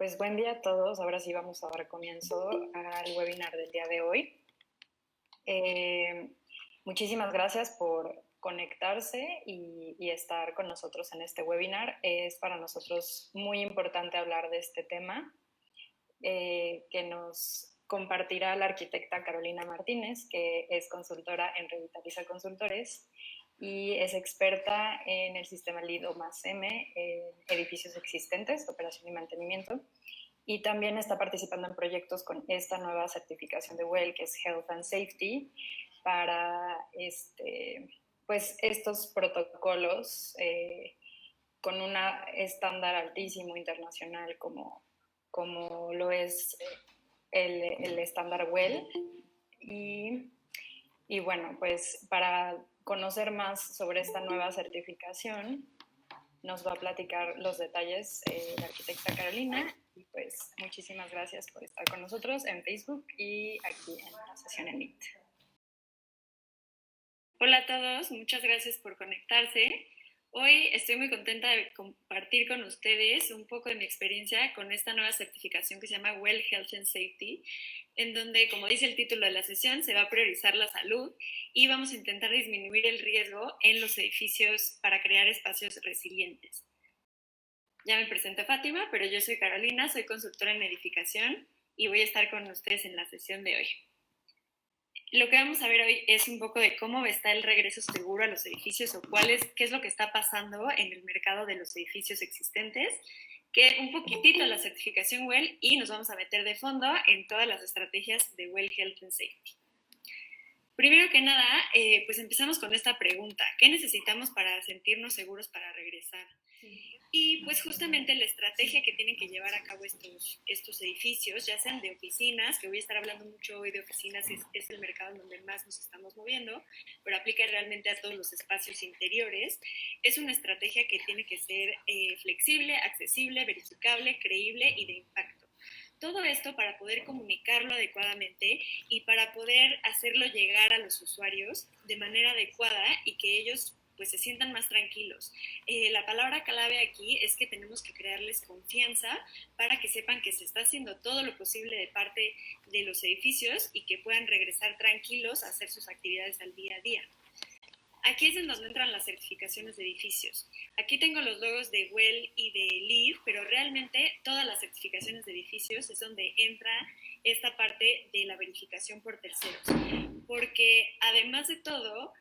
Pues buen día a todos. Ahora sí vamos a dar comienzo al webinar del día de hoy. Muchísimas gracias por conectarse y estar con nosotros en este webinar. Es para nosotros muy importante hablar de este tema que nos compartirá la arquitecta Carolina Martínez, que es consultora en Revitaliza Consultores y es experta en el sistema LEED o más M, en edificios existentes, operación y mantenimiento. Y también está participando en proyectos con esta nueva certificación de WELL, que es Health and Safety, para pues estos protocolos con un estándar altísimo internacional como lo es el estándar WELL. Y bueno, pues para conocer más sobre esta nueva certificación, nos va a platicar los detalles la arquitecta Carolina. Y pues muchísimas gracias por estar con nosotros en Facebook y aquí en la sesión en Meet. Hola a todos, muchas gracias por conectarse. Hoy estoy muy contenta de compartir con ustedes un poco de mi experiencia con esta nueva certificación que se llama WELL Health and Safety, en donde, como dice el título de la sesión, se va a priorizar la salud y vamos a intentar disminuir el riesgo en los edificios para crear espacios resilientes. Ya me presento Fátima, pero yo soy Carolina, soy consultora en edificación y voy a estar con ustedes en la sesión de hoy. Lo que vamos a ver hoy es un poco de cómo está el regreso seguro a los edificios o qué es lo que está pasando en el mercado de los edificios existentes, que un poquitito la certificación WELL y nos vamos a meter de fondo en todas las estrategias de WELL Health and Safety. Primero que nada, pues empezamos con esta pregunta: ¿qué necesitamos para sentirnos seguros para regresar? Y pues justamente la estrategia que tienen que llevar a cabo estos edificios, ya sean de oficinas, que voy a estar hablando mucho hoy de oficinas, es el mercado en donde más nos estamos moviendo, pero aplica realmente a todos los espacios interiores. Es una estrategia que tiene que ser flexible, accesible, verificable, creíble y de impacto. Todo esto para poder comunicarlo adecuadamente y para poder hacerlo llegar a los usuarios de manera adecuada y que ellos pues se sientan más tranquilos. La palabra clave aquí es que tenemos que crearles confianza para que sepan que se está haciendo todo lo posible de parte de los edificios y que puedan regresar tranquilos a hacer sus actividades al día a día. Aquí es en donde entran las certificaciones de edificios. Aquí tengo los logos de WELL y de LEED, pero realmente todas las certificaciones de edificios es donde entra esta parte de la verificación por terceros. Porque además de todo,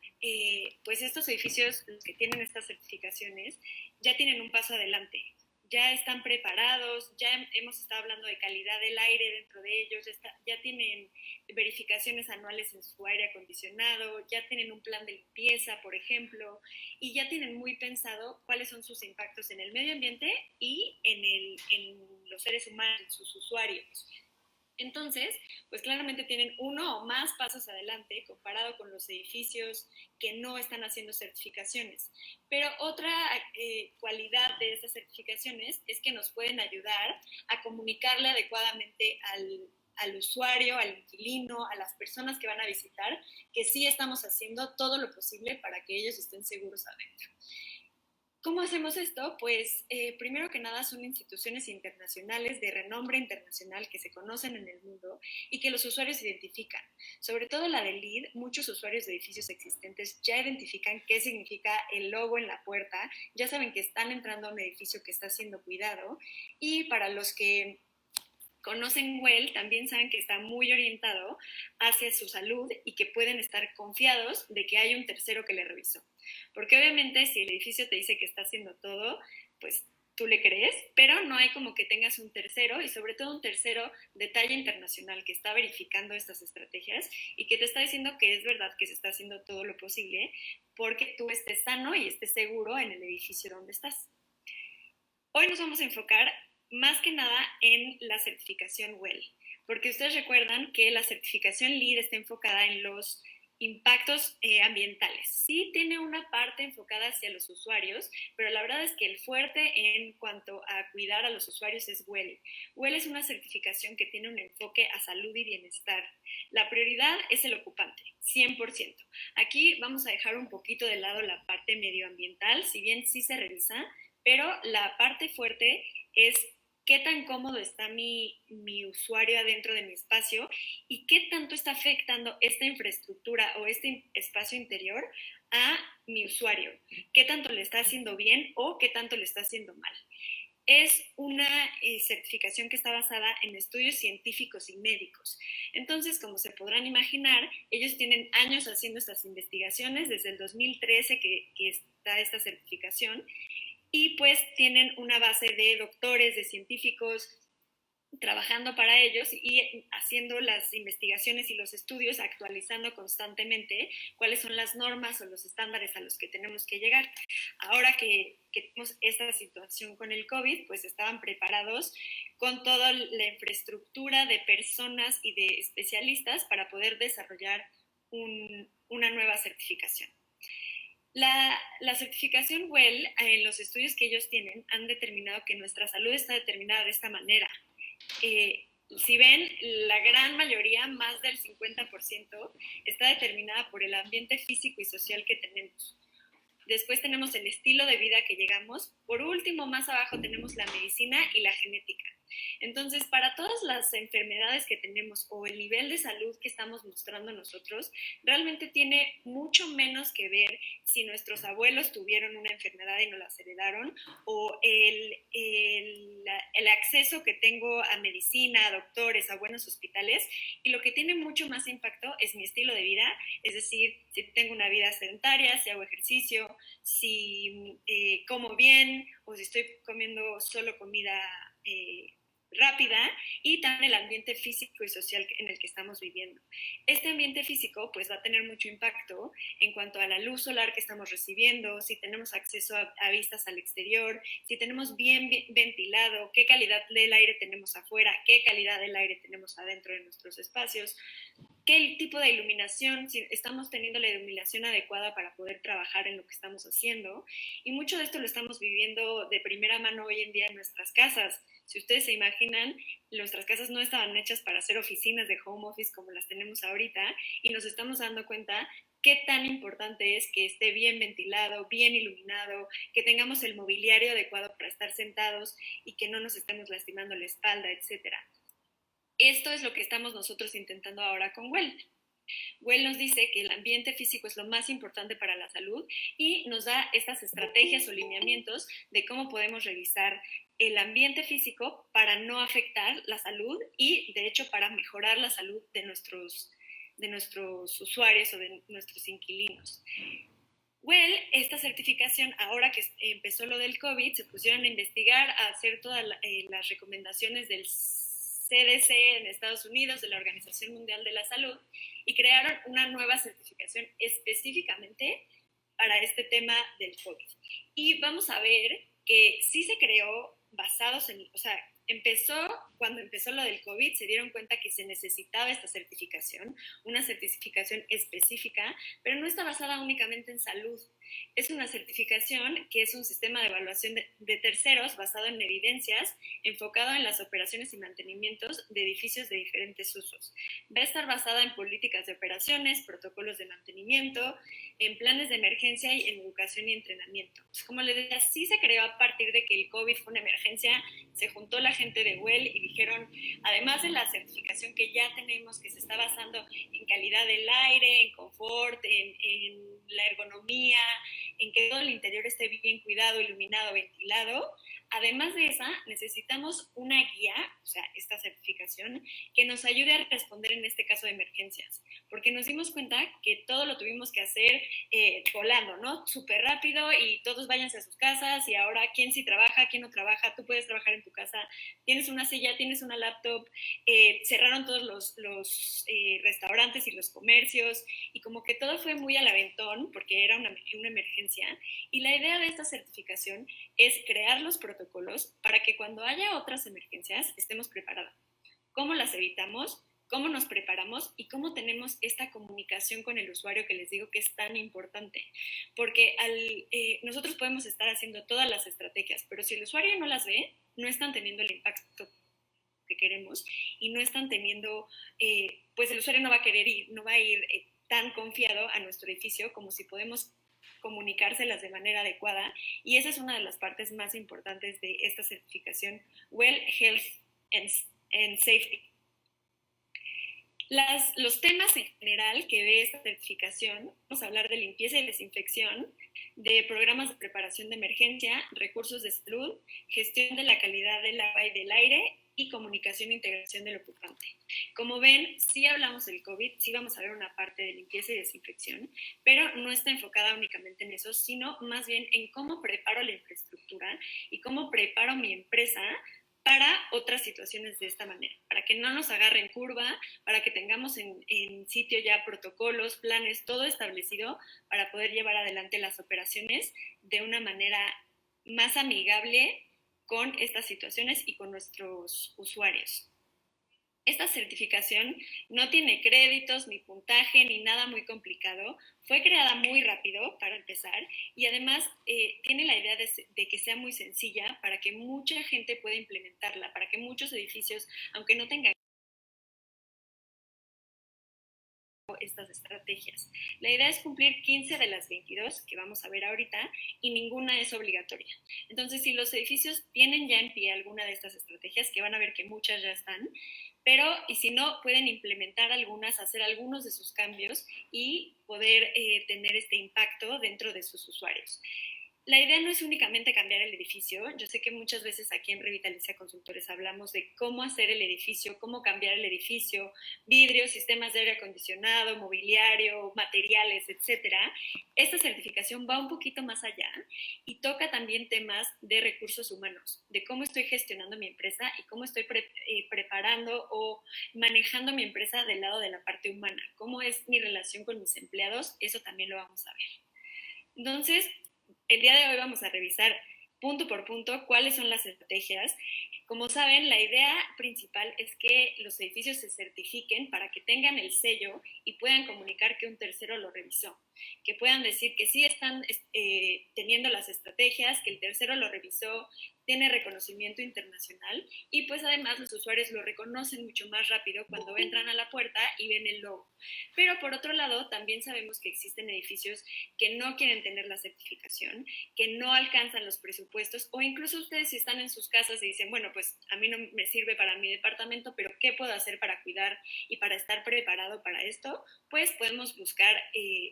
pues estos edificios, los que tienen estas certificaciones, ya tienen un paso adelante. Ya están preparados, ya hemos estado hablando de calidad del aire dentro de ellos, ya tienen verificaciones anuales en su aire acondicionado, ya tienen un plan de limpieza, por ejemplo, y ya tienen muy pensado cuáles son sus impactos en el medio ambiente y en los seres humanos, en sus usuarios. Entonces, pues claramente tienen uno o más pasos adelante comparado con los edificios que no están haciendo certificaciones. Pero otra cualidad de estas certificaciones es que nos pueden ayudar a comunicarle adecuadamente al usuario, al inquilino, a las personas que van a visitar, que sí estamos haciendo todo lo posible para que ellos estén seguros adentro. ¿Cómo hacemos esto? Pues primero que nada son instituciones internacionales de renombre internacional que se conocen en el mundo y que los usuarios identifican. Sobre todo la de LEED, muchos usuarios de edificios existentes ya identifican qué significa el logo en la puerta, ya saben que están entrando a un edificio que está siendo cuidado, y para los que conocen WELL también saben que está muy orientado hacia su salud y que pueden estar confiados de que hay un tercero que le revisó. Porque obviamente si el edificio te dice que está haciendo todo, pues tú le crees, pero no hay como que tengas un tercero, y sobre todo un tercero de talla internacional que está verificando estas estrategias y que te está diciendo que es verdad que se está haciendo todo lo posible porque tú estés sano y estés seguro en el edificio donde estás. Hoy nos vamos a enfocar más que nada en la certificación WELL, porque ustedes recuerdan que la certificación LEED está enfocada en los impactos ambientales. Sí tiene una parte enfocada hacia los usuarios, pero la verdad es que el fuerte en cuanto a cuidar a los usuarios es WELL. WELL es una certificación que tiene un enfoque a salud y bienestar. La prioridad es el ocupante, 100%. Aquí vamos a dejar un poquito de lado la parte medioambiental, si bien sí se revisa, pero la parte fuerte es qué tan cómodo está mi usuario adentro de mi espacio y qué tanto está afectando esta infraestructura o este espacio interior a mi usuario, qué tanto le está haciendo bien o qué tanto le está haciendo mal. Es una certificación que está basada en estudios científicos y médicos. Entonces, como se podrán imaginar, ellos tienen años haciendo estas investigaciones, desde el 2013 que está esta certificación, y pues tienen una base de doctores, de científicos, trabajando para ellos y haciendo las investigaciones y los estudios, actualizando constantemente cuáles son las normas o los estándares a los que tenemos que llegar. Ahora que tenemos esta situación con el COVID, pues estaban preparados con toda la infraestructura de personas y de especialistas para poder desarrollar una nueva certificación. La certificación WELL, en los estudios que ellos tienen, han determinado que nuestra salud está determinada de esta manera. Si ven, la gran mayoría, más del 50%, está determinada por el ambiente físico y social que tenemos. Después tenemos el estilo de vida que llegamos. Por último, más abajo tenemos la medicina y la genética. Entonces, para todas las enfermedades que tenemos o el nivel de salud que estamos mostrando nosotros, realmente tiene mucho menos que ver si nuestros abuelos tuvieron una enfermedad y nos las heredaron, o el acceso que tengo a medicina, a doctores, a buenos hospitales. Y lo que tiene mucho más impacto es mi estilo de vida, es decir, si tengo una vida sedentaria, si hago ejercicio, si como bien o si estoy comiendo solo comida rápida, y también el ambiente físico y social en el que estamos viviendo. Este ambiente físico pues va a tener mucho impacto en cuanto a la luz solar que estamos recibiendo, si tenemos acceso a vistas al exterior, si tenemos bien ventilado, qué calidad del aire tenemos afuera, qué calidad del aire tenemos adentro de nuestros espacios, qué tipo de iluminación, si estamos teniendo la iluminación adecuada para poder trabajar en lo que estamos haciendo. Y mucho de esto lo estamos viviendo de primera mano hoy en día en nuestras casas. Si ustedes se imaginan, nuestras casas no estaban hechas para ser oficinas de home office como las tenemos ahorita, y nos estamos dando cuenta qué tan importante es que esté bien ventilado, bien iluminado, que tengamos el mobiliario adecuado para estar sentados y que no nos estemos lastimando la espalda, etc. Esto es lo que estamos nosotros intentando ahora con WELL. WELL nos dice que el ambiente físico es lo más importante para la salud y nos da estas estrategias o lineamientos de cómo podemos revisar el ambiente físico para no afectar la salud y, de hecho, para mejorar la salud de nuestros usuarios o de nuestros inquilinos. WELL, esta certificación, ahora que empezó lo del COVID, se pusieron a investigar, a hacer todas las recomendaciones del CDC en Estados Unidos, de la Organización Mundial de la Salud, y crearon una nueva certificación específicamente para este tema del COVID. Y vamos a ver que sí se creó basados en, o sea, cuando empezó lo del COVID, se dieron cuenta que se necesitaba esta certificación, una certificación específica, pero no está basada únicamente en salud. Es una certificación que es un sistema de evaluación de terceros basado en evidencias, enfocado en las operaciones y mantenimientos de edificios de diferentes usos. Va a estar basada en políticas de operaciones, protocolos de mantenimiento, en planes de emergencia y en educación y entrenamiento. Pues como les decía, sí se creó a partir de que el COVID fue una emergencia, se juntó la gente de WELL y dijeron, además de la certificación que ya tenemos, que se está basando en calidad del aire, en confort, en la ergonomía, en que todo el interior esté bien cuidado, iluminado, ventilado, además de esa, necesitamos una guía, o sea, esta certificación, que nos ayude a responder en este caso de emergencias, porque nos dimos cuenta que todo lo tuvimos que hacer volando, ¿no? Súper rápido y todos váyanse a sus casas, y ahora quién sí trabaja, quién no trabaja, tú puedes trabajar en tu casa, tienes una silla, tienes una laptop, cerraron todos los restaurantes y los comercios, y como que todo fue muy al aventón, porque era una emergencia, y la idea de esta certificación es crear los protocolos para que cuando haya otras emergencias estemos preparados. ¿Cómo las evitamos? ¿Cómo nos preparamos? Y cómo tenemos esta comunicación con el usuario que les digo que es tan importante. Porque nosotros podemos estar haciendo todas las estrategias, pero si el usuario no las ve, no están teniendo el impacto que queremos y no están teniendo, pues el usuario no va a querer ir, no va a ir tan confiado a nuestro edificio como si podemos comunicárselas de manera adecuada, y esa es una de las partes más importantes de esta certificación Well Health and Safety. Los temas en general que ve esta certificación, vamos a hablar de limpieza y desinfección, de programas de preparación de emergencia, recursos de salud, gestión de la calidad del agua y del aire y comunicación e integración del ocupante. Como ven, sí hablamos del COVID, sí vamos a ver una parte de limpieza y desinfección, pero no está enfocada únicamente en eso, sino más bien en cómo preparo la infraestructura y cómo preparo mi empresa para otras situaciones de esta manera, para que no nos agarren curva, para que tengamos en sitio ya protocolos, planes, todo establecido para poder llevar adelante las operaciones de una manera más amigable con estas situaciones y con nuestros usuarios. Esta certificación no tiene créditos, ni puntaje, ni nada muy complicado. Fue creada muy rápido, para empezar, y además tiene la idea de que sea muy sencilla para que mucha gente pueda implementarla, para que muchos edificios, aunque no tengan estas estrategias. La idea es cumplir 15 de las 22 que vamos a ver ahorita y ninguna es obligatoria. Entonces, si los edificios tienen ya en pie alguna de estas estrategias, que van a ver que muchas ya están, pero y si no, pueden implementar algunas, hacer algunos de sus cambios y poder tener este impacto dentro de sus usuarios. La idea no es únicamente cambiar el edificio. Yo sé que muchas veces aquí en Revitalicia Consultores hablamos de cómo hacer el edificio, cómo cambiar el edificio, vidrios, sistemas de aire acondicionado, mobiliario, materiales, etc. Esta certificación va un poquito más allá y toca también temas de recursos humanos, de cómo estoy gestionando mi empresa y cómo estoy preparando o manejando mi empresa del lado de la parte humana. Cómo es mi relación con mis empleados, eso también lo vamos a ver. Entonces, el día de hoy vamos a revisar punto por punto cuáles son las estrategias. Como saben, la idea principal es que los edificios se certifiquen para que tengan el sello y puedan comunicar que un tercero lo revisó, que puedan decir que sí están teniendo las estrategias, que el tercero lo revisó, tiene reconocimiento internacional y pues además los usuarios lo reconocen mucho más rápido cuando entran a la puerta y ven el logo. Pero por otro lado, también sabemos que existen edificios que no quieren tener la certificación, que no alcanzan los presupuestos, o incluso ustedes si están en sus casas y dicen, bueno, pues a mí no me sirve para mi departamento, pero ¿qué puedo hacer para cuidar y para estar preparado para esto? Pues podemos buscar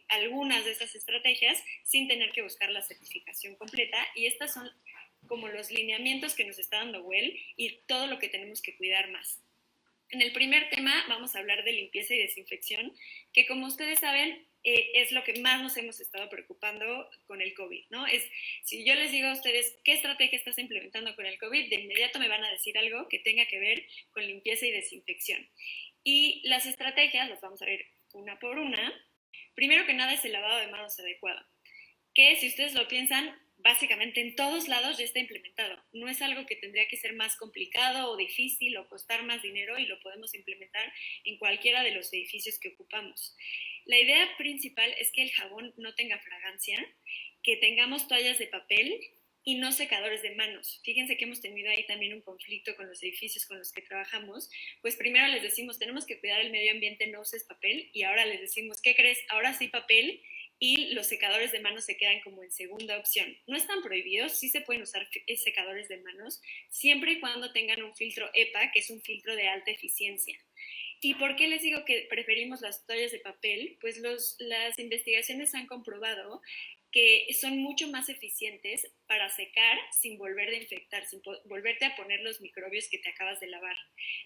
algunas de estas estrategias sin tener que buscar la certificación completa, y estas son como los lineamientos que nos está dando Well y todo lo que tenemos que cuidar más. En el primer tema vamos a hablar de limpieza y desinfección, que como ustedes saben es lo que más nos hemos estado preocupando con el COVID, ¿no? Si yo les digo a ustedes qué estrategia estás implementando con el COVID, de inmediato me van a decir algo que tenga que ver con limpieza y desinfección. Y las estrategias las vamos a ver una por una. Primero que nada es el lavado de manos adecuado, que si ustedes lo piensan, básicamente en todos lados ya está implementado. No es algo que tendría que ser más complicado o difícil o costar más dinero, y lo podemos implementar en cualquiera de los edificios que ocupamos. La idea principal es que el jabón no tenga fragancia, que tengamos toallas de papel y no secadores de manos. Fíjense que hemos tenido ahí también un conflicto con los edificios con los que trabajamos. Pues primero les decimos, tenemos que cuidar el medio ambiente, no uses papel, y ahora les decimos, ¿qué crees? Ahora sí papel, y los secadores de manos se quedan como en segunda opción. No están prohibidos, sí se pueden usar secadores de manos, siempre y cuando tengan un filtro EPA, que es un filtro de alta eficiencia. ¿Y por qué les digo que preferimos las toallas de papel? Pues las investigaciones han comprobado que son mucho más eficientes para secar sin volver a infectar, sin volverte a poner los microbios que te acabas de lavar.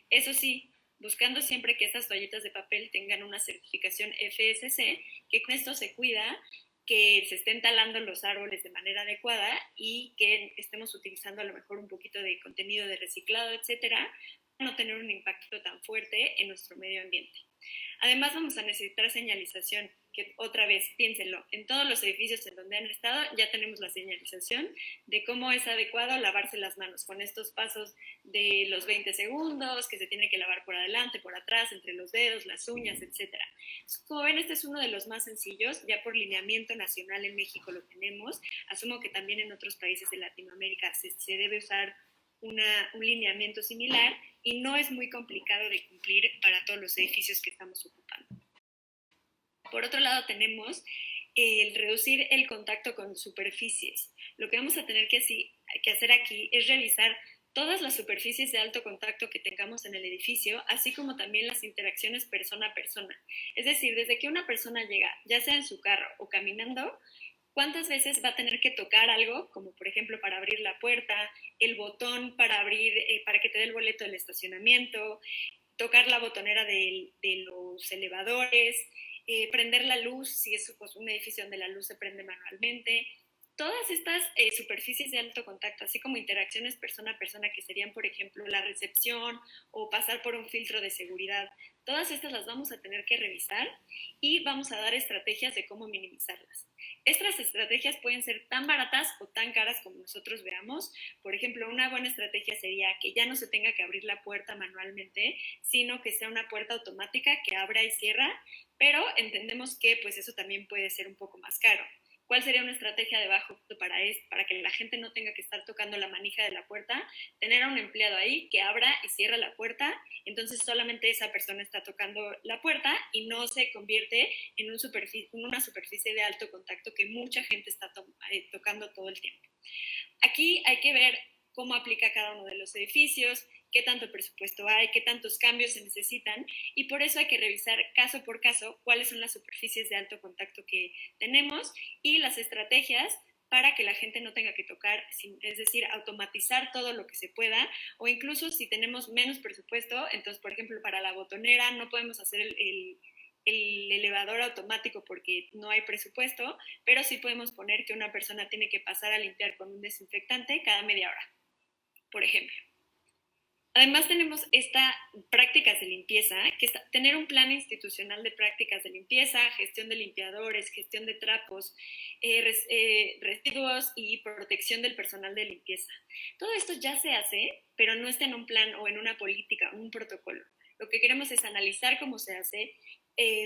Eso sí, buscando siempre que estas toallitas de papel tengan una certificación FSC, que con esto se cuida que se estén talando los árboles de manera adecuada y que estemos utilizando a lo mejor un poquito de contenido de reciclado, etcétera, para no tener un impacto tan fuerte en nuestro medio ambiente. Además, vamos a necesitar señalización, que otra vez, piénsenlo, en todos los edificios en donde han estado ya tenemos la señalización de cómo es adecuado lavarse las manos, con estos pasos de los 20 segundos, que se tiene que lavar por adelante, por atrás, entre los dedos, las uñas, etc. Como ven, este es uno de los más sencillos, ya por lineamiento nacional en México lo tenemos. Asumo que también en otros países de Latinoamérica se debe usar un lineamiento similar, y no es muy complicado de cumplir para todos los edificios que estamos ocupando. Por otro lado, tenemos el reducir el contacto con superficies. Lo que vamos a tener que hacer aquí es revisar todas las superficies de alto contacto que tengamos en el edificio, así como también las interacciones persona a persona. Es decir, desde que una persona llega, ya sea en su carro o caminando, ¿cuántas veces va a tener que tocar algo, como por ejemplo para abrir la puerta, el botón para abrir, para que te dé el boleto del estacionamiento, tocar la botonera de los elevadores, prender la luz, si es pues, un edificio donde la luz se prende manualmente? Todas estas superficies de alto contacto, así como interacciones persona a persona, que serían, por ejemplo, la recepción o pasar por un filtro de seguridad, todas estas las vamos a tener que revisar y vamos a dar estrategias de cómo minimizarlas. Estas estrategias pueden ser tan baratas o tan caras como nosotros veamos. Por ejemplo, una buena estrategia sería que ya no se tenga que abrir la puerta manualmente, sino que sea una puerta automática que abra y cierra, pero entendemos que pues eso también puede ser un poco más caro. ¿Cuál sería una estrategia de bajo costo para que la gente no tenga que estar tocando la manija de la puerta? Tener a un empleado ahí que abra y cierra la puerta, entonces solamente esa persona está tocando la puerta y no se convierte en una superficie de alto contacto que mucha gente está tocando todo el tiempo. Aquí hay que ver cómo aplica cada uno de los edificios, qué tanto presupuesto hay, qué tantos cambios se necesitan, y por eso hay que revisar caso por caso cuáles son las superficies de alto contacto que tenemos y las estrategias para que la gente no tenga que tocar, es decir, automatizar todo lo que se pueda, o incluso si tenemos menos presupuesto, entonces, por ejemplo, para la botonera no podemos hacer el elevador automático porque no hay presupuesto, pero sí podemos poner que una persona tiene que pasar a limpiar con un desinfectante cada media hora, por ejemplo. Además tenemos estas prácticas de limpieza, que es tener un plan institucional de prácticas de limpieza, gestión de limpiadores, gestión de trapos, residuos y protección del personal de limpieza. Todo esto ya se hace, pero no está en un plan o en una política, un protocolo. Lo que queremos es analizar cómo se hace,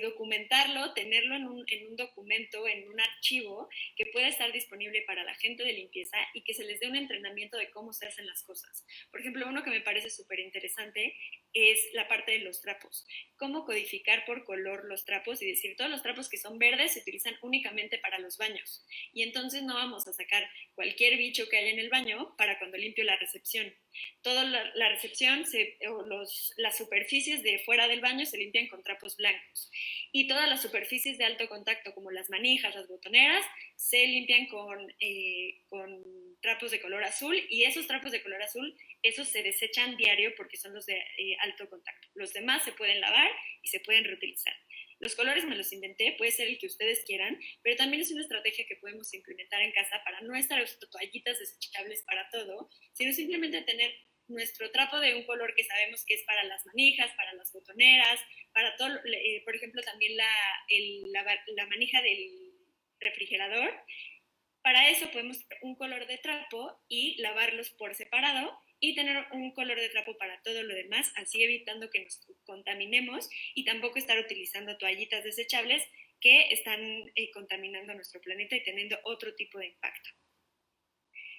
documentarlo, tenerlo en un documento, en un archivo que pueda estar disponible para la gente de limpieza y que se les dé un entrenamiento de cómo se hacen las cosas. Por ejemplo, uno que me parece súper interesante es la parte de los trapos. Cómo codificar por color los trapos y decir, todos los trapos que son verdes se utilizan únicamente para los baños. Y entonces no vamos a sacar cualquier bicho que haya en el baño para cuando limpio la recepción. Toda la recepción, las superficies de fuera del baño se limpian con trapos blancos. Y todas las superficies de alto contacto, como las manijas, las botoneras, se limpian con trapos de color azul, y esos trapos de color azul, esos se desechan diario porque son los de alto contacto. Los demás se pueden lavar y se pueden reutilizar. Los colores me los inventé, puede ser el que ustedes quieran, pero también es una estrategia que podemos implementar en casa para no estar usando toallitas desechables para todo, sino simplemente tener nuestro trapo de un color que sabemos que es para las manijas, para las botoneras, para todo, por ejemplo, también la manija del refrigerador. Para eso podemos tener un color de trapo y lavarlos por separado y tener un color de trapo para todo lo demás, así evitando que nos contaminemos y tampoco estar utilizando toallitas desechables que están contaminando nuestro planeta y teniendo otro tipo de impacto.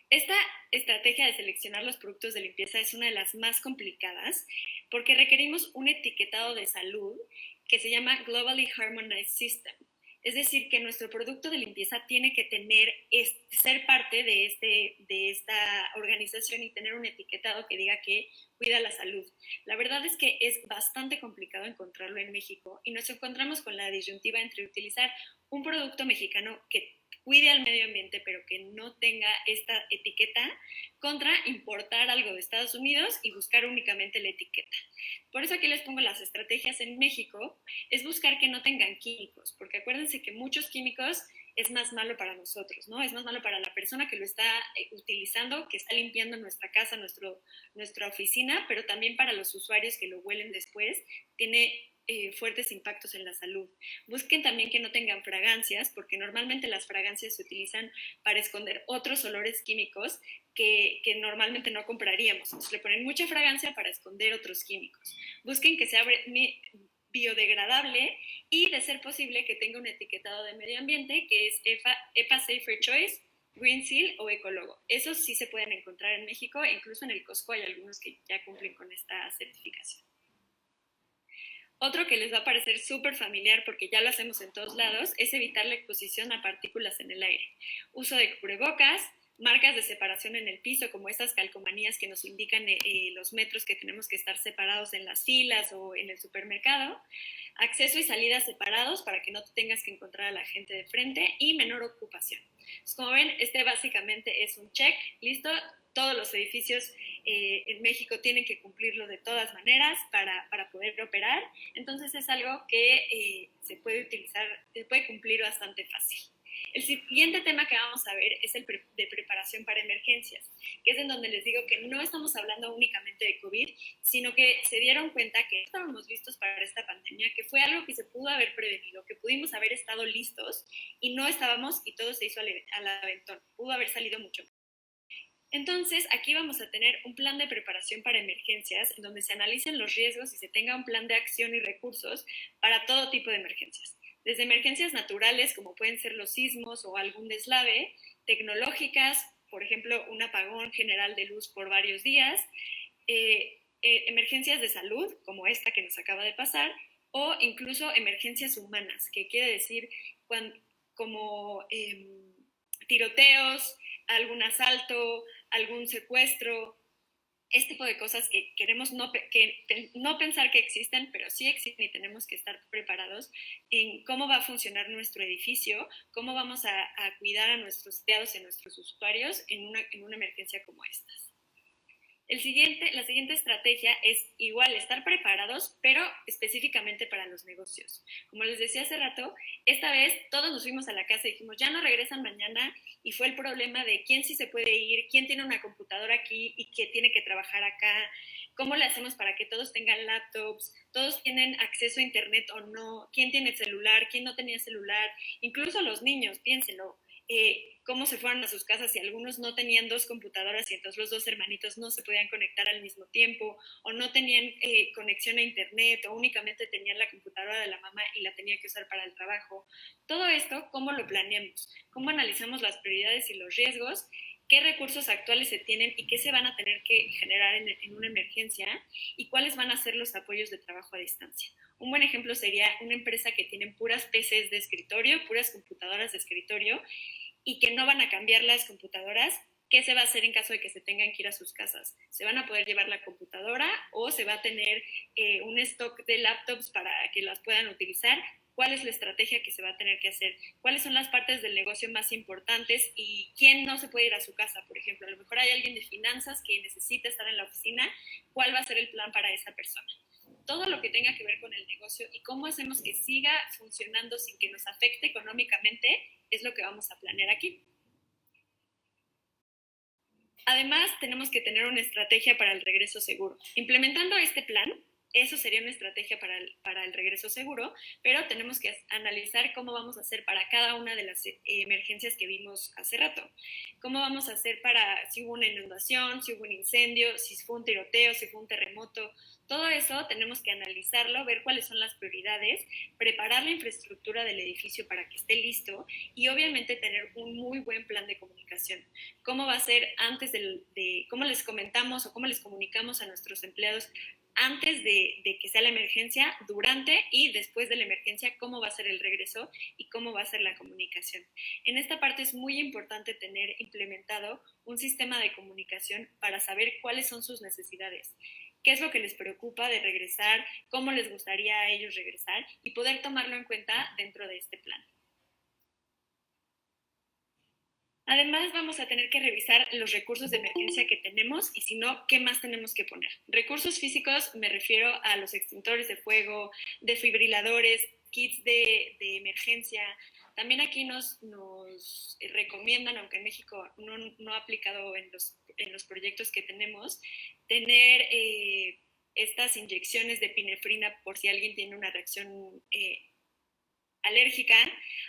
Esta estrategia de seleccionar los productos de limpieza es una de las más complicadas porque requerimos un etiquetado de salud que se llama Globally Harmonized System. Es decir, que nuestro producto de limpieza tiene que ser parte de esta organización y tener un etiquetado que diga que cuida la salud. La verdad es que es bastante complicado encontrarlo en México y nos encontramos con la disyuntiva entre utilizar un producto mexicano que cuide al medio ambiente pero que no tenga esta etiqueta contra importar algo de Estados Unidos y buscar únicamente la etiqueta. Por eso aquí les pongo las estrategias en México, es buscar que no tengan químicos, porque acuérdense que muchos químicos es más malo para nosotros, ¿no? Es más malo para la persona que lo está utilizando, que está limpiando nuestra casa, nuestra oficina, pero también para los usuarios que lo huelen después, tiene fuertes impactos en la salud. Busquen también que no tengan fragancias, porque normalmente las fragancias se utilizan para esconder otros olores químicos que normalmente no compraríamos. Entonces le ponen mucha fragancia para esconder otros químicos. Busquen que sea biodegradable y, de ser posible, que tenga un etiquetado de medio ambiente que es EPA Safer Choice, Green Seal o Ecologo. Esos sí se pueden encontrar en México, e incluso en el Costco hay algunos que ya cumplen con esta certificación. Otro que les va a parecer súper familiar porque ya lo hacemos en todos lados es evitar la exposición a partículas en el aire. Uso de cubrebocas, marcas de separación en el piso, como estas calcomanías que nos indican los metros que tenemos que estar separados en las filas o en el supermercado, acceso y salida separados para que no te tengas que encontrar a la gente de frente y menor ocupación. Entonces, como ven, este básicamente es un check, listo, todos los edificios en México tienen que cumplirlo de todas maneras para poder operar, entonces es algo que se puede utilizar, se puede cumplir bastante fácil. El siguiente tema que vamos a ver es el de preparación para emergencias, que es en donde les digo que no estamos hablando únicamente de COVID, sino que se dieron cuenta que estábamos listos para esta pandemia, que fue algo que se pudo haber prevenido, que pudimos haber estado listos y no estábamos y todo se hizo al aventón. Pudo haber salido mucho mejor. Entonces, aquí vamos a tener un plan de preparación para emergencias, en donde se analicen los riesgos y se tenga un plan de acción y recursos para todo tipo de emergencias. Desde emergencias naturales, como pueden ser los sismos o algún deslave, tecnológicas, por ejemplo, un apagón general de luz por varios días, emergencias de salud, como esta que nos acaba de pasar, o incluso emergencias humanas, que quiere decir como tiroteos, algún asalto, algún secuestro, este tipo de cosas que queremos no pensar que existen, pero sí existen y tenemos que estar preparados en cómo va a funcionar nuestro edificio, cómo vamos a cuidar a nuestros empleados y a nuestros usuarios en una emergencia como estas. La siguiente estrategia es igual estar preparados, pero específicamente para los negocios. Como les decía hace rato, esta vez todos nos fuimos a la casa y dijimos, ya no regresan mañana, y fue el problema de quién sí se puede ir, quién tiene una computadora aquí y quién tiene que trabajar acá, cómo le hacemos para que todos tengan laptops, todos tienen acceso a internet o no, quién tiene celular, quién no tenía celular, incluso los niños, piénsenlo. Cómo se fueron a sus casas y algunos no tenían dos computadoras y entonces los dos hermanitos no se podían conectar al mismo tiempo o no tenían conexión a internet o únicamente tenían la computadora de la mamá y la tenía que usar para el trabajo. Todo esto, ¿cómo lo planeamos? ¿Cómo analizamos las prioridades y los riesgos? ¿Qué recursos actuales se tienen y qué se van a tener que generar en una emergencia? ¿Y cuáles van a ser los apoyos de trabajo a distancia? Un buen ejemplo sería una empresa que tiene puras PCs de escritorio, puras computadoras de escritorio, y que no van a cambiar las computadoras. ¿Qué se va a hacer en caso de que se tengan que ir a sus casas? ¿Se van a poder llevar la computadora o se va a tener un stock de laptops para que las puedan utilizar? ¿Cuál es la estrategia que se va a tener que hacer? ¿Cuáles son las partes del negocio más importantes y quién no se puede ir a su casa? Por ejemplo, a lo mejor hay alguien de finanzas que necesita estar en la oficina. ¿Cuál va a ser el plan para esa persona? Todo lo que tenga que ver con el negocio y cómo hacemos que siga funcionando sin que nos afecte económicamente es lo que vamos a planear aquí. Además, tenemos que tener una estrategia para el regreso seguro. Implementando este plan, eso sería una estrategia para el regreso seguro, pero tenemos que analizar cómo vamos a hacer para cada una de las emergencias que vimos hace rato. Cómo vamos a hacer para si hubo una inundación, si hubo un incendio, si fue un tiroteo, si fue un terremoto. Todo eso tenemos que analizarlo, ver cuáles son las prioridades, preparar la infraestructura del edificio para que esté listo y obviamente tener un muy buen plan de comunicación. ¿Cómo va a ser antes cómo les comentamos o cómo les comunicamos a nuestros empleados antes de que sea la emergencia, durante y después de la emergencia, cómo va a ser el regreso y cómo va a ser la comunicación? En esta parte es muy importante tener implementado un sistema de comunicación para saber cuáles son sus necesidades, qué es lo que les preocupa de regresar, cómo les gustaría a ellos regresar y poder tomarlo en cuenta dentro de este plan. Además, vamos a tener que revisar los recursos de emergencia que tenemos y si no, ¿qué más tenemos que poner? Recursos físicos, me refiero a los extintores de fuego, desfibriladores, kits de emergencia. También aquí nos recomiendan, aunque en México no ha aplicado en los proyectos que tenemos, tener estas inyecciones de epinefrina por si alguien tiene una reacción alérgica.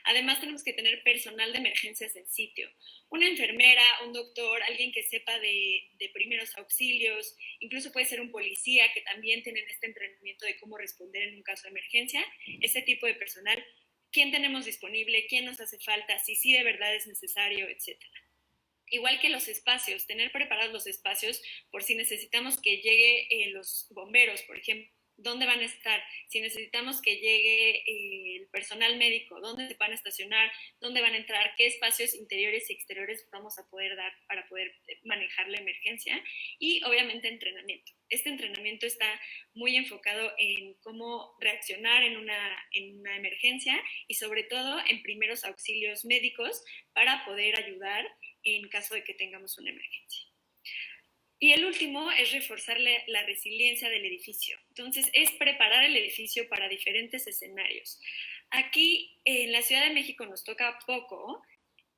Además tenemos que tener personal de emergencias en sitio, una enfermera, un doctor, alguien que sepa de primeros auxilios, incluso puede ser un policía que también tienen este entrenamiento de cómo responder en un caso de emergencia. Ese tipo de personal, quién tenemos disponible, quién nos hace falta, si sí de verdad es necesario, etcétera. Igual que los espacios, tener preparados los espacios por si necesitamos que llegue los bomberos, por ejemplo, dónde van a estar, si necesitamos que llegue el personal médico, dónde se van a estacionar, dónde van a entrar, qué espacios interiores y exteriores vamos a poder dar para poder manejar la emergencia y obviamente entrenamiento. Este entrenamiento está muy enfocado en cómo reaccionar en una emergencia y sobre todo en primeros auxilios médicos para poder ayudar en caso de que tengamos una emergencia. Y el último es reforzar la resiliencia del edificio. Entonces, es preparar el edificio para diferentes escenarios. Aquí en la Ciudad de México nos toca poco,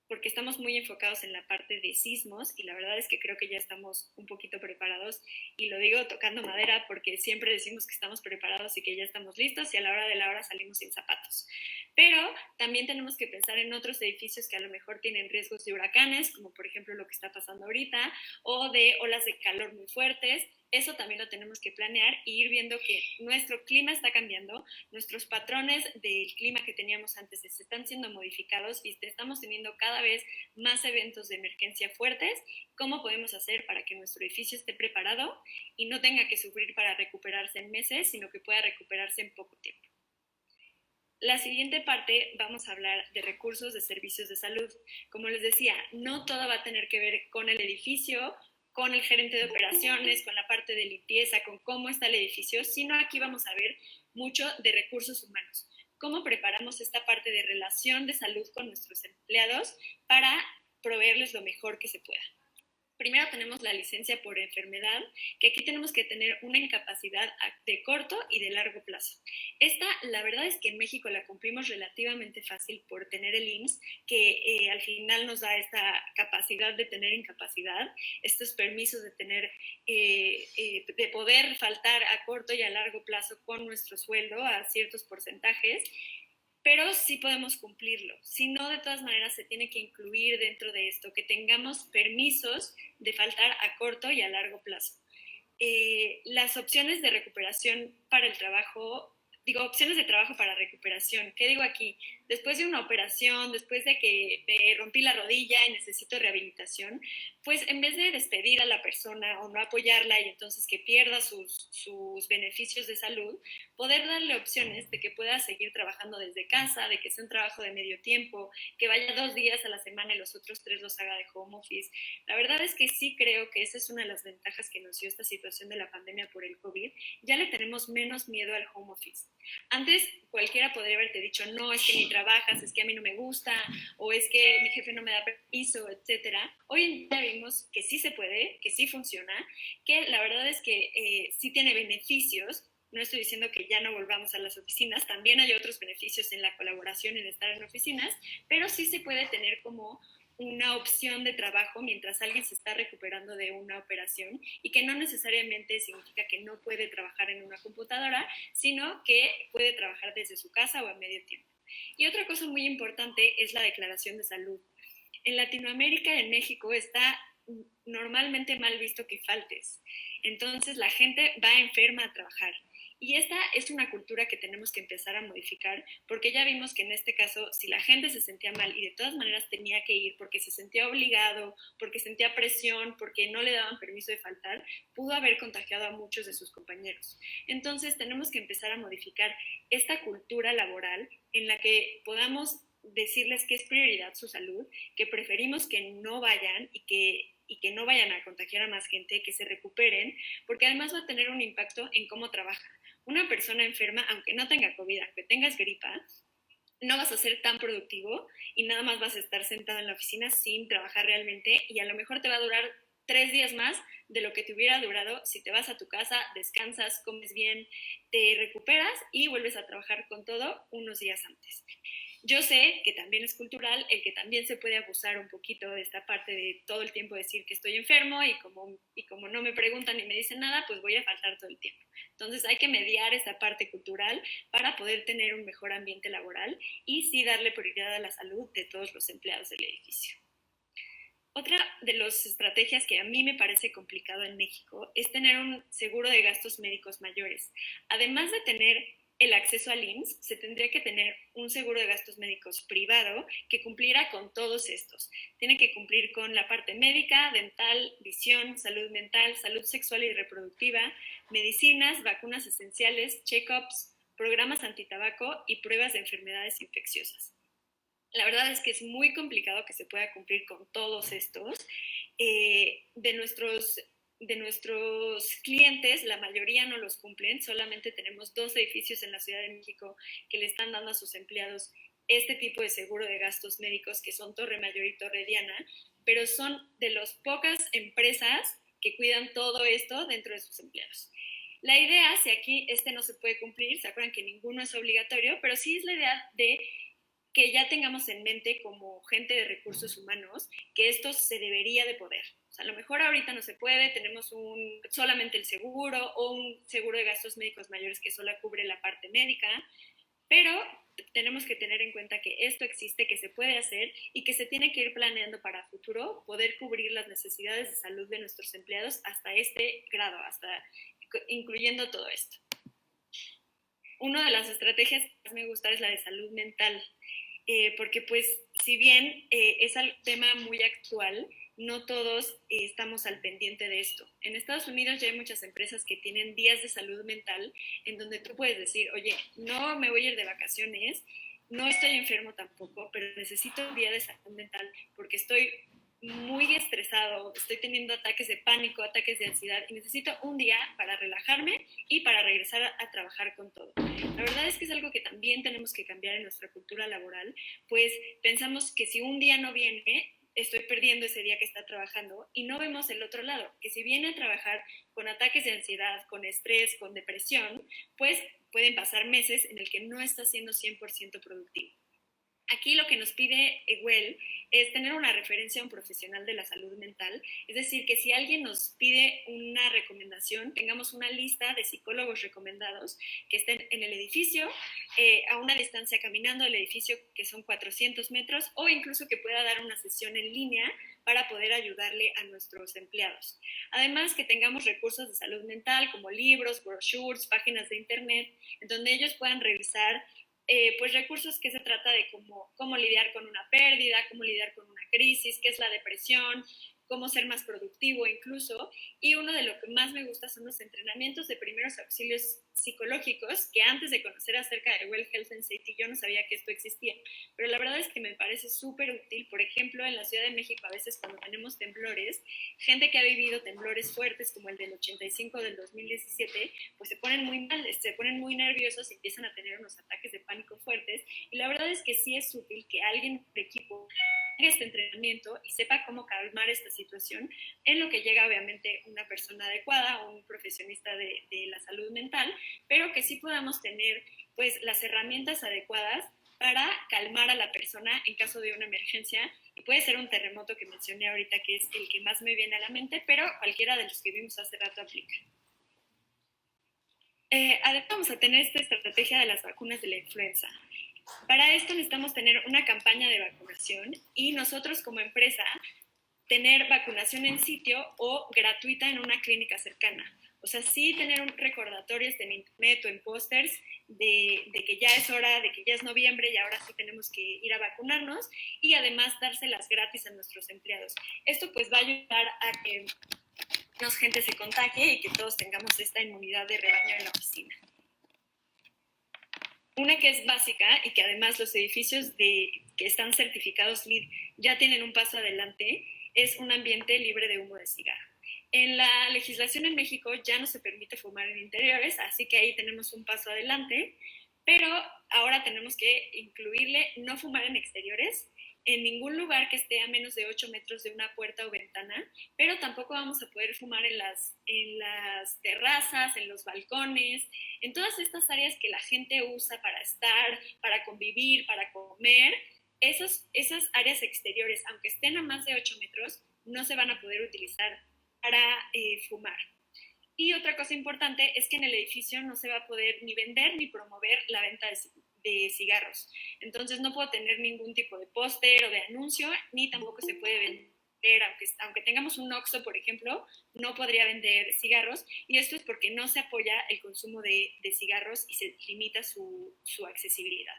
porque estamos muy enfocados en la parte de sismos y la verdad es que creo que ya estamos un poquito preparados y lo digo tocando madera porque siempre decimos que estamos preparados y que ya estamos listos y a la hora de la hora salimos sin zapatos. Pero también tenemos que pensar en otros edificios que a lo mejor tienen riesgos de huracanes, como por ejemplo lo que está pasando ahorita, o de olas de calor muy fuertes. Eso también lo tenemos que planear e ir viendo que nuestro clima está cambiando, nuestros patrones del clima que teníamos antes se están siendo modificados y estamos teniendo cada vez más eventos de emergencia fuertes. ¿Cómo podemos hacer para que nuestro edificio esté preparado y no tenga que sufrir para recuperarse en meses, sino que pueda recuperarse en poco tiempo? La siguiente parte vamos a hablar de recursos de servicios de salud. Como les decía, no todo va a tener que ver con el edificio, con el gerente de operaciones, con la parte de limpieza, con cómo está el edificio, sino aquí vamos a ver mucho de recursos humanos. Cómo preparamos esta parte de relación de salud con nuestros empleados para proveerles lo mejor que se pueda. Primero tenemos la licencia por enfermedad, que aquí tenemos que tener una incapacidad de corto y de largo plazo. Esta, la verdad es que en México la cumplimos relativamente fácil por tener el IMSS, que al final nos da esta capacidad de tener incapacidad, estos permisos de tener, de poder faltar a corto y a largo plazo con nuestro sueldo a ciertos porcentajes, pero sí podemos cumplirlo. Si no, de todas maneras se tiene que incluir dentro de esto, que tengamos permisos de faltar a corto y a largo plazo. Las opciones de recuperación para el trabajo, opciones de trabajo para recuperación. ¿Qué digo aquí? Después de una operación, después de que me rompí la rodilla y necesito rehabilitación, pues en vez de despedir a la persona o no apoyarla y entonces que pierda sus beneficios de salud, poder darle opciones de que pueda seguir trabajando desde casa, de que sea un trabajo de medio tiempo, que vaya 2 días a la semana y los otros 3 los haga de home office. La verdad es que sí creo que esa es una de las ventajas que nos dio esta situación de la pandemia por el COVID. Ya le tenemos menos miedo al home office. Antes cualquiera podría haberte dicho, no, es que ni trabajas, es que a mí no me gusta, o es que mi jefe no me da permiso, etcétera. Hoy en día vimos que sí se puede, que sí funciona, que la verdad es que sí tiene beneficios. No estoy diciendo que ya no volvamos a las oficinas, también hay otros beneficios en la colaboración, en estar en oficinas, pero sí se puede tener como una opción de trabajo mientras alguien se está recuperando de una operación y que no necesariamente significa que no puede trabajar en una computadora, sino que puede trabajar desde su casa o a medio tiempo. Y otra cosa muy importante es la declaración de salud. En Latinoamérica, en México, está normalmente mal visto que faltes. Entonces la gente va enferma a trabajar. Y esta es una cultura que tenemos que empezar a modificar, porque ya vimos que en este caso, si la gente se sentía mal y de todas maneras tenía que ir porque se sentía obligado, porque sentía presión, porque no le daban permiso de faltar, pudo haber contagiado a muchos de sus compañeros. Entonces tenemos que empezar a modificar esta cultura laboral en la que podamos decirles que es prioridad su salud, que preferimos que no vayan y que no vayan a contagiar a más gente, que se recuperen, porque además va a tener un impacto en cómo trabaja. Una persona enferma, aunque no tenga COVID, aunque tengas gripa, no vas a ser tan productivo y nada más vas a estar sentado en la oficina sin trabajar realmente y a lo mejor te va a durar 3 días más de lo que te hubiera durado si te vas a tu casa, descansas, comes bien, te recuperas y vuelves a trabajar con todo unos días antes. Yo sé que también es cultural, el que también se puede abusar un poquito de esta parte de todo el tiempo decir que estoy enfermo y como no me preguntan ni me dicen nada, pues voy a faltar todo el tiempo. Entonces hay que mediar esta parte cultural para poder tener un mejor ambiente laboral y sí darle prioridad a la salud de todos los empleados del edificio. Otra de las estrategias que a mí me parece complicado en México es tener un seguro de gastos médicos mayores. Además de tener el acceso al IMSS, se tendría que tener un seguro de gastos médicos privado que cumpliera con todos estos. Tiene que cumplir con la parte médica, dental, visión, salud mental, salud sexual y reproductiva, medicinas, vacunas esenciales, check-ups, programas antitabaco y pruebas de enfermedades infecciosas. La verdad es que es muy complicado que se pueda cumplir con todos estos. De nuestros clientes, la mayoría no los cumplen. Solamente tenemos 2 edificios en la Ciudad de México que le están dando a sus empleados este tipo de seguro de gastos médicos, que son Torre Mayor y Torre Diana, pero son de las pocas empresas que cuidan todo esto dentro de sus empleados. La idea, si aquí no se puede cumplir, se acuerdan que ninguno es obligatorio, pero sí es la idea de que ya tengamos en mente como gente de recursos humanos que esto se debería de poder. O sea, a lo mejor ahorita no se puede, tenemos solamente el seguro o un seguro de gastos médicos mayores que solo cubre la parte médica, pero tenemos que tener en cuenta que esto existe, que se puede hacer y que se tiene que ir planeando para futuro poder cubrir las necesidades de salud de nuestros empleados hasta este grado, hasta incluyendo todo esto. Una de las estrategias que más me gusta es la de salud mental, porque pues si bien es un tema muy actual, no todos estamos al pendiente de esto. En Estados Unidos ya hay muchas empresas que tienen días de salud mental en donde tú puedes decir, oye, no me voy a ir de vacaciones, no estoy enfermo tampoco, pero necesito un día de salud mental porque estoy muy estresado, estoy teniendo ataques de pánico, ataques de ansiedad y necesito un día para relajarme y para regresar a trabajar con todo. La verdad es que es algo que también tenemos que cambiar en nuestra cultura laboral, pues pensamos que si un día no viene, estoy perdiendo ese día que está trabajando y no vemos el otro lado, que si viene a trabajar con ataques de ansiedad, con estrés, con depresión, pues pueden pasar meses en el que no está siendo 100% productivo. Aquí lo que nos pide EWELL es tener una referencia a un profesional de la salud mental, es decir, que si alguien nos pide una recomendación, tengamos una lista de psicólogos recomendados que estén en el edificio, a una distancia caminando del edificio que son 400 metros, o incluso que pueda dar una sesión en línea para poder ayudarle a nuestros empleados. Además, que tengamos recursos de salud mental como libros, brochures, páginas de internet, en donde ellos puedan revisar pues recursos que se trata de cómo lidiar con una pérdida, cómo lidiar con una crisis, qué es la depresión, cómo ser más productivo incluso. Y uno de lo que más me gusta son los entrenamientos de primeros auxilios psicológicos, que antes de conocer acerca de Well Health and Safety yo no sabía que esto existía, pero la verdad es que me parece súper útil. Por ejemplo, en la Ciudad de México a veces cuando tenemos temblores, gente que ha vivido temblores fuertes como el del 85 del 2017, pues se ponen muy mal, se ponen muy nerviosos y empiezan a tener unos ataques de pánico fuertes, y la verdad es que sí es útil que alguien de equipo tenga este entrenamiento y sepa cómo calmar esta situación, en lo que llega obviamente una persona adecuada o un profesionista de la salud mental, pero que sí podamos tener pues las herramientas adecuadas para calmar a la persona en caso de una emergencia. Y puede ser un terremoto que mencioné ahorita, que es el que más me viene a la mente, pero cualquiera de los que vimos hace rato aplica. Además vamos a tener esta estrategia de las vacunas de la influenza. Para esto necesitamos tener una campaña de vacunación y nosotros como empresa tener vacunación en sitio o gratuita en una clínica cercana. O sea, sí tener recordatorios en internet o en pósters de que ya es hora, de que ya es noviembre y ahora sí tenemos que ir a vacunarnos, y además dárselas gratis a nuestros empleados. Esto pues va a ayudar a que menos gente se contagie y que todos tengamos esta inmunidad de rebaño en la oficina. Una que es básica y que además los edificios que están certificados LEED ya tienen un paso adelante es un ambiente libre de humo de cigarro. En la legislación en México ya no se permite fumar en interiores, así que ahí tenemos un paso adelante, pero ahora tenemos que incluirle no fumar en exteriores, en ningún lugar que esté a menos de 8 metros de una puerta o ventana, pero tampoco vamos a poder fumar en las terrazas, en los balcones, en todas estas áreas que la gente usa para estar, para convivir, para comer. Esas áreas exteriores, aunque estén a más de 8 metros, no se van a poder utilizar para fumar. Y otra cosa importante es que en el edificio no se va a poder ni vender ni promover la venta de cigarros. Entonces no puedo tener ningún tipo de póster o de anuncio, ni tampoco se puede vender aunque tengamos un Oxxo, por ejemplo, no podría vender cigarros, y esto es porque no se apoya el consumo de cigarros y se limita su accesibilidad.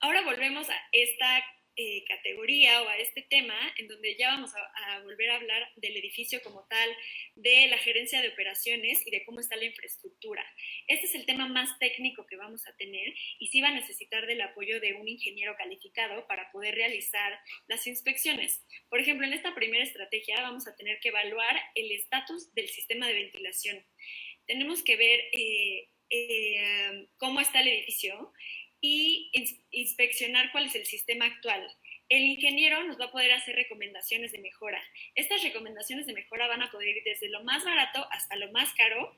Ahora volvemos a esta categoría o a este tema en donde ya vamos a volver a hablar del edificio como tal, de la gerencia de operaciones y de cómo está la infraestructura. Este es el tema más técnico que vamos a tener y sí va a necesitar del apoyo de un ingeniero calificado para poder realizar las inspecciones. Por ejemplo, en esta primera estrategia vamos a tener que evaluar el estatus del sistema de ventilación. Tenemos que ver cómo está el edificio y inspeccionar cuál es el sistema actual. El ingeniero nos va a poder hacer recomendaciones de mejora. Estas recomendaciones de mejora van a poder ir desde lo más barato hasta lo más caro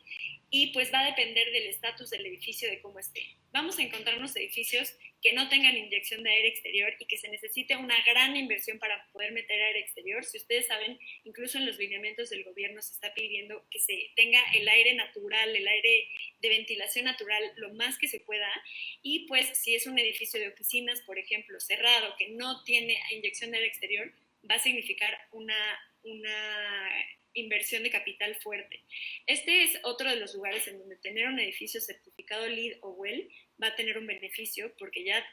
y pues va a depender del estatus del edificio, de cómo esté. Vamos a encontrar unos edificios que no tengan inyección de aire exterior y que se necesite una gran inversión para poder meter aire exterior. Si ustedes saben, incluso en los lineamientos del gobierno se está pidiendo que se tenga el aire natural, el aire de ventilación natural lo más que se pueda, y pues si es un edificio de oficinas, por ejemplo, cerrado, que no tiene inyección de aire exterior, va a significar una inversión de capital fuerte. Este es otro de los lugares en donde tener un edificio certificado LEED o WELL va a tener un beneficio porque ya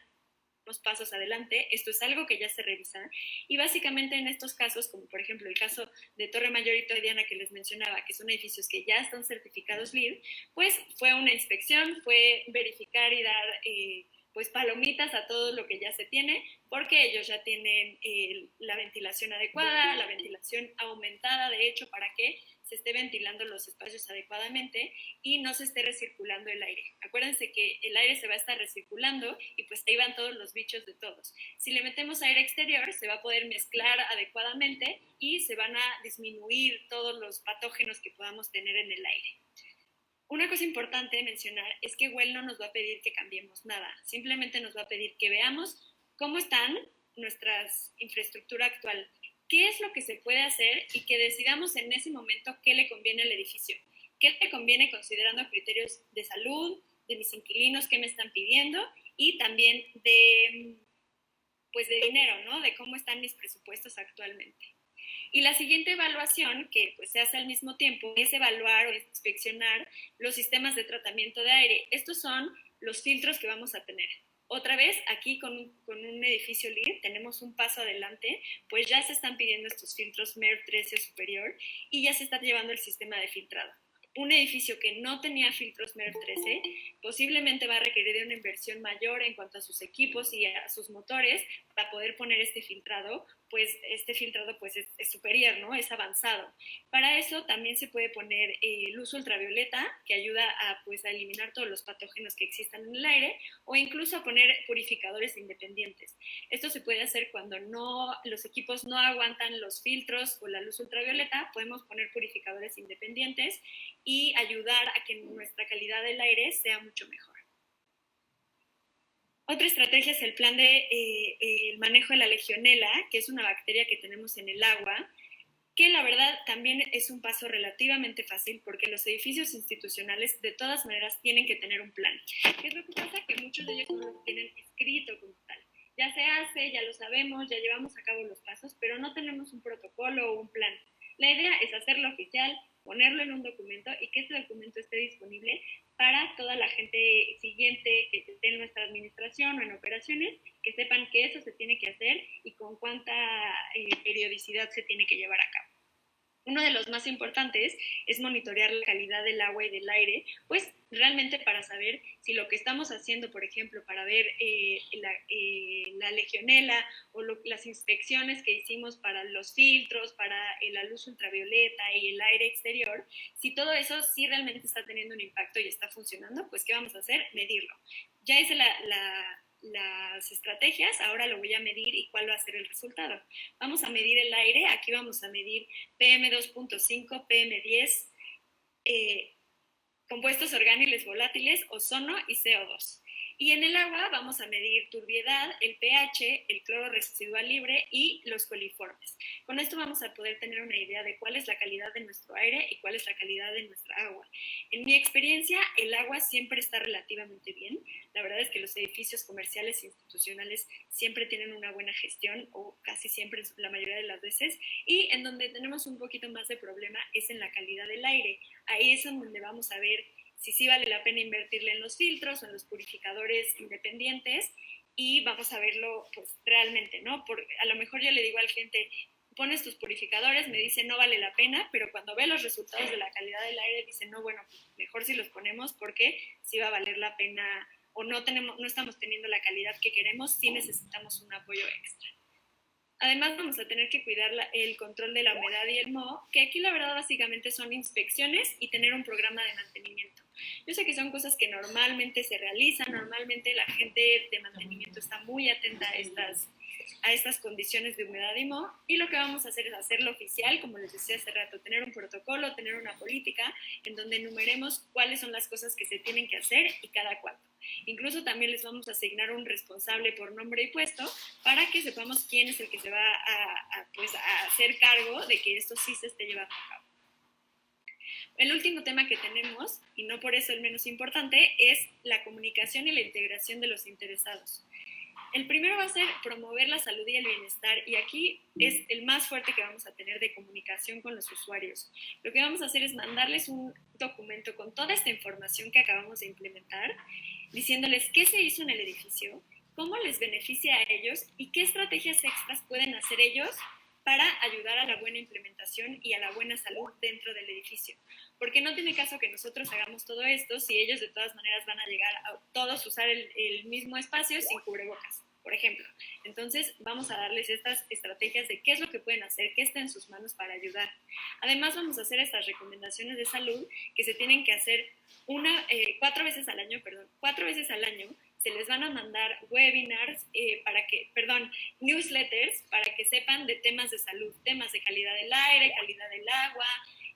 unos pasos adelante, esto es algo que ya se revisa y básicamente en estos casos, como por ejemplo el caso de Torre Mayor y Torre Diana que les mencionaba, que son edificios que ya están certificados LEED, pues fue una inspección, fue verificar y dar pues palomitas a todo lo que ya se tiene, porque ellos ya tienen la ventilación adecuada, la ventilación aumentada, de hecho, para que se esté ventilando los espacios adecuadamente y no se esté recirculando el aire. Acuérdense que el aire se va a estar recirculando y pues ahí van todos los bichos de todos. Si le metemos aire exterior, se va a poder mezclar adecuadamente y se van a disminuir todos los patógenos que podamos tener en el aire. Una cosa importante mencionar es que WELL no nos va a pedir que cambiemos nada, simplemente nos va a pedir que veamos cómo están nuestra infraestructura actual, qué es lo que se puede hacer y que decidamos en ese momento qué le conviene al edificio, qué le conviene considerando criterios de salud, de mis inquilinos, qué me están pidiendo y también pues de dinero, ¿no? De cómo están mis presupuestos actualmente. Y la siguiente evaluación, que pues se hace al mismo tiempo, es evaluar o inspeccionar los sistemas de tratamiento de aire. Estos son los filtros que vamos a tener. Otra vez, aquí con un edificio LEED tenemos un paso adelante, pues ya se están pidiendo estos filtros MERV 13 o superior y ya se está llevando el sistema de filtrado. Un edificio que no tenía filtros MERV 13 posiblemente va a requerir de una inversión mayor en cuanto a sus equipos y a sus motores para poder poner este filtrado, pues este filtrado pues es superior, ¿no? Es avanzado. Para eso también se puede poner luz ultravioleta, que ayuda a, pues, a eliminar todos los patógenos que existan en el aire, o incluso a poner purificadores independientes. Esto se puede hacer cuando los equipos no aguantan los filtros o la luz ultravioleta, podemos poner purificadores independientes y ayudar a que nuestra calidad del aire sea mucho mejor. Otra estrategia es el plan de el manejo de la legionela, que es una bacteria que tenemos en el agua, que la verdad también es un paso relativamente fácil porque los edificios institucionales de todas maneras tienen que tener un plan. ¿Qué es lo que pasa? Que muchos de ellos no lo tienen escrito como tal. Ya se hace, ya lo sabemos, ya llevamos a cabo los pasos, pero no tenemos un protocolo o un plan. La idea es hacerlo oficial, ponerlo en un documento y que este documento esté disponible para toda la gente siguiente que esté en nuestra administración o en operaciones, que sepan que eso se tiene que hacer y con cuánta periodicidad se tiene que llevar a cabo. Uno de los más importantes es monitorear la calidad del agua y del aire, pues realmente para saber si lo que estamos haciendo, por ejemplo, para ver la legionela o las inspecciones que hicimos para los filtros, para la luz ultravioleta y el aire exterior, si todo eso sí realmente está teniendo un impacto y está funcionando, pues ¿qué vamos a hacer? Medirlo. Ya hice las estrategias, ahora lo voy a medir y cuál va a ser el resultado. Vamos a medir el aire, aquí vamos a medir PM2.5, PM10, compuestos orgániles volátiles, ozono y CO2. Y en el agua vamos a medir turbiedad, el pH, el cloro residual libre y los coliformes. Con esto vamos a poder tener una idea de cuál es la calidad de nuestro aire y cuál es la calidad de nuestra agua. En mi experiencia, el agua siempre está relativamente bien. La verdad es que los edificios comerciales e institucionales siempre tienen una buena gestión, o casi siempre, la mayoría de las veces. Y en donde tenemos un poquito más de problema es en la calidad del aire. Ahí es en donde vamos a ver si sí vale la pena invertirle en los filtros o en los purificadores independientes, y vamos a verlo pues realmente, ¿no? A lo mejor yo le digo al cliente, pones tus purificadores, me dice no vale la pena, pero cuando ve los resultados de la calidad del aire dice no, bueno, pues mejor si los ponemos porque sí va a valer la pena, o no estamos teniendo la calidad que queremos, sí necesitamos un apoyo extra. Además vamos a tener que cuidar el control de la humedad y el moho, que aquí la verdad básicamente son inspecciones y tener un programa de mantenimiento. Yo sé que son cosas que normalmente se realizan, normalmente la gente de mantenimiento está muy atenta a estas condiciones de humedad y moho, y lo que vamos a hacer es hacerlo oficial, como les decía hace rato, tener un protocolo, tener una política en donde enumeremos cuáles son las cosas que se tienen que hacer y cada cuánto. Incluso también les vamos a asignar un responsable por nombre y puesto para que sepamos quién es el que se va a hacer cargo de que esto sí se esté llevando a cabo. El último tema que tenemos, y no por eso el menos importante, es la comunicación y la integración de los interesados. El primero va a ser promover la salud y el bienestar, y aquí es el más fuerte que vamos a tener de comunicación con los usuarios. Lo que vamos a hacer es mandarles un documento con toda esta información que acabamos de implementar, diciéndoles qué se hizo en el edificio, cómo les beneficia a ellos y qué estrategias extras pueden hacer ellos para ayudar a la buena implementación y a la buena salud dentro del edificio. Porque no tiene caso que nosotros hagamos todo esto si ellos de todas maneras van a llegar a todos usar el mismo espacio sin cubrebocas, por ejemplo. Entonces vamos a darles estas estrategias de qué es lo que pueden hacer, qué está en sus manos para ayudar. Además vamos a hacer estas recomendaciones de salud que se tienen que hacer 4 veces al año, se les van a mandar webinars, newsletters para que sepan de temas de salud, temas de calidad del aire, calidad del agua,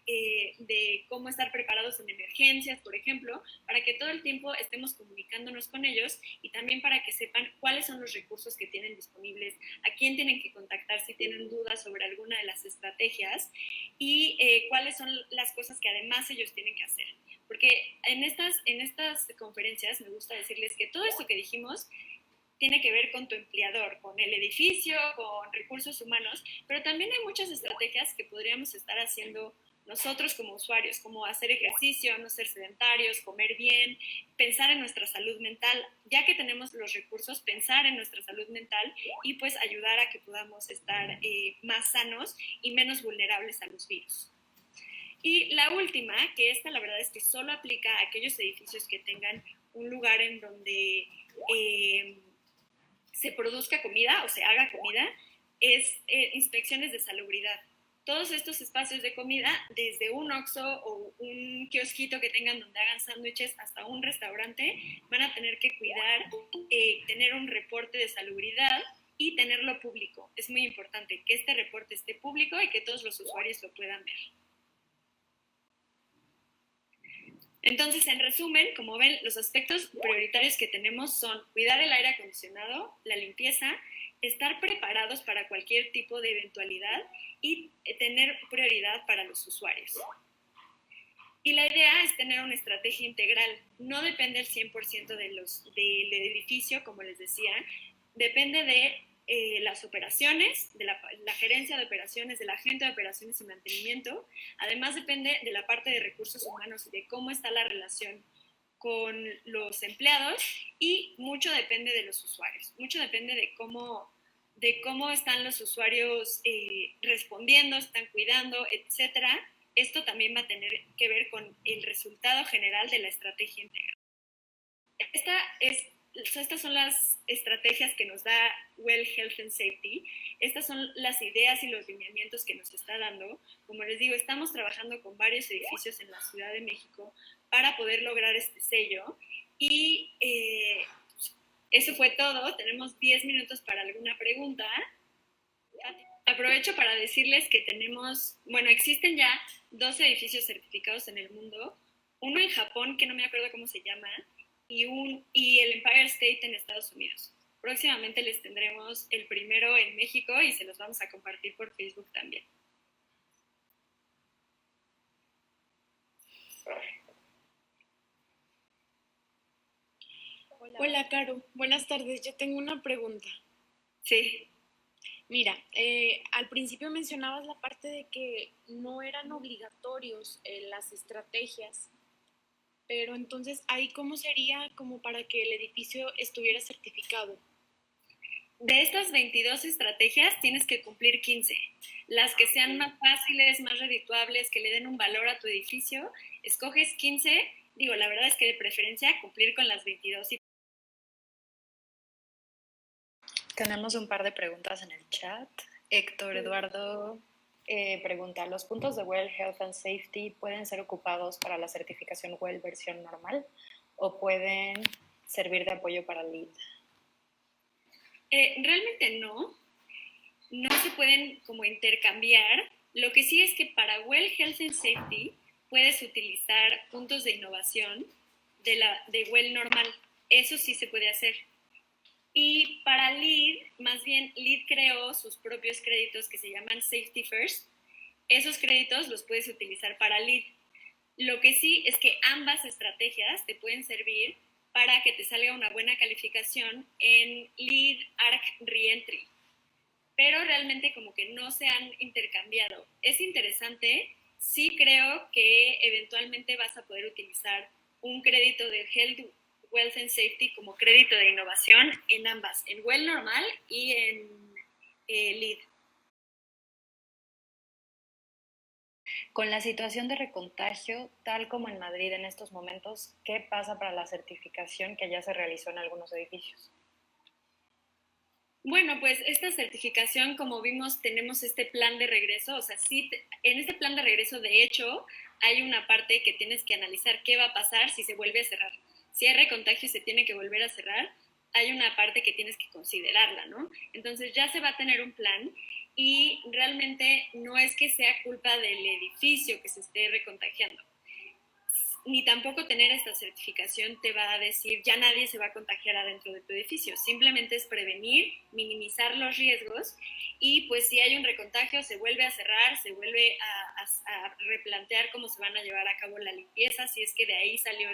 de cómo estar preparados en emergencias, por ejemplo, para que todo el tiempo estemos comunicándonos con ellos, y también para que sepan cuáles son los recursos que tienen disponibles, a quién tienen que contactar si tienen dudas sobre alguna de las estrategias, y cuáles son las cosas que además ellos tienen que hacer. Porque en estas conferencias me gusta decirles que todo esto que dijimos tiene que ver con tu empleador, con el edificio, con recursos humanos, pero también hay muchas estrategias que podríamos estar haciendo nosotros como usuarios, como hacer ejercicio, no ser sedentarios, comer bien, pensar en nuestra salud mental, ya que tenemos los recursos, pensar en nuestra salud mental y pues ayudar a que podamos estar más sanos y menos vulnerables a los virus. Y la última, que esta la verdad es que solo aplica a aquellos edificios que tengan un lugar en donde se produzca comida o se haga comida, es inspecciones de salubridad. Todos estos espacios de comida, desde un Oxxo o un kiosquito que tengan donde hagan sándwiches hasta un restaurante, van a tener que cuidar, tener un reporte de salubridad y tenerlo público. Es muy importante que este reporte esté público y que todos los usuarios lo puedan ver. Entonces, en resumen, como ven, los aspectos prioritarios que tenemos son cuidar el aire acondicionado, la limpieza, estar preparados para cualquier tipo de eventualidad y tener prioridad para los usuarios. Y la idea es tener una estrategia integral. No depende el 100% del edificio, como les decía, depende de las operaciones, de la gerencia de operaciones, de la agente de operaciones y mantenimiento. Además depende de la parte de recursos humanos y de cómo está la relación con los empleados, y mucho depende de los usuarios, mucho depende de cómo están los usuarios respondiendo, están cuidando, etcétera. Esto también va a tener que ver con el resultado general de la estrategia integral. Estas son las estrategias que nos da Well Health and Safety. Estas son las ideas y los lineamientos que nos está dando. Como les digo, estamos trabajando con varios edificios en la Ciudad de México para poder lograr este sello. Y eso fue todo. Tenemos 10 minutos para alguna pregunta. Aprovecho para decirles que existen ya 2 edificios certificados en el mundo. Uno en Japón, que no me acuerdo cómo se llama, y el Empire State en Estados Unidos. Próximamente les tendremos el primero en México y se los vamos a compartir por Facebook también. Hola, Caro. Buenas tardes. Yo tengo una pregunta. Sí. Mira, al principio mencionabas la parte de que no eran obligatorios las estrategias, pero entonces ahí cómo sería como para que el edificio estuviera certificado. De estas 22 estrategias tienes que cumplir 15. Las que sean más fáciles, más redituables, que le den un valor a tu edificio, escoges 15. Digo, la verdad es que de preferencia cumplir con las 22. Tenemos un par de preguntas en el chat. Héctor Eduardo pregunta, ¿los puntos de WELL Health and Safety pueden ser ocupados para la certificación WELL versión normal o pueden servir de apoyo para LEED? Realmente no se pueden como intercambiar. Lo que sí es que para WELL Health and Safety puedes utilizar puntos de innovación de WELL normal. Eso sí se puede hacer. Y para LEED, más bien LEED creó sus propios créditos que se llaman Safety First. Esos créditos los puedes utilizar para LEED. Lo que sí es que ambas estrategias te pueden servir para que te salga una buena calificación en LEED ARC Reentry. Pero realmente como que no se han intercambiado. Es interesante, sí creo que eventualmente vas a poder utilizar un crédito de Health and Safety como crédito de innovación en ambas, en WELL normal y en LEED. Con la situación de recontagio, tal como en Madrid en estos momentos, ¿qué pasa para la certificación que ya se realizó en algunos edificios? Bueno, pues esta certificación, como vimos, tenemos este plan de regreso, o sea, sí, en este plan de regreso, de hecho, hay una parte que tienes que analizar qué va a pasar si se vuelve a cerrar. Si hay recontagio y se tiene que volver a cerrar, hay una parte que tienes que considerarla, ¿no? Entonces ya se va a tener un plan y realmente no es que sea culpa del edificio que se esté recontagiando, ni tampoco tener esta certificación te va a decir ya nadie se va a contagiar adentro de tu edificio. Simplemente es prevenir, minimizar los riesgos y pues si hay un recontagio se vuelve a cerrar, se vuelve a replantear cómo se van a llevar a cabo la limpieza, si es que de ahí salió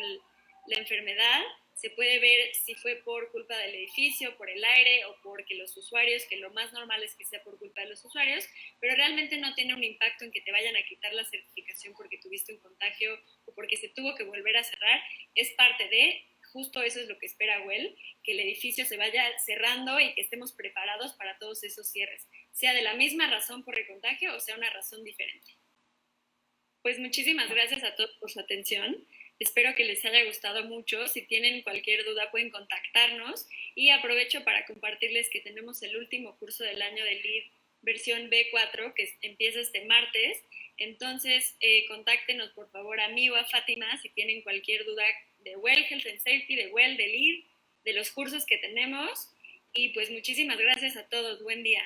la enfermedad. Se puede ver si fue por culpa del edificio, por el aire o porque los usuarios, que lo más normal es que sea por culpa de los usuarios, pero realmente no tiene un impacto en que te vayan a quitar la certificación porque tuviste un contagio o porque se tuvo que volver a cerrar. Es parte de, justo eso es lo que espera WELL, que el edificio se vaya cerrando y que estemos preparados para todos esos cierres, sea de la misma razón por el contagio o sea una razón diferente. Pues muchísimas gracias a todos por su atención. Espero que les haya gustado mucho. Si tienen cualquier duda pueden contactarnos y aprovecho para compartirles que tenemos el último curso del año de LEED versión B4 que empieza este martes. Entonces contáctenos por favor a mí o a Fátima si tienen cualquier duda de WELL Health and Safety, de WELL, de LEED, de los cursos que tenemos. Y pues muchísimas gracias a todos. Buen día.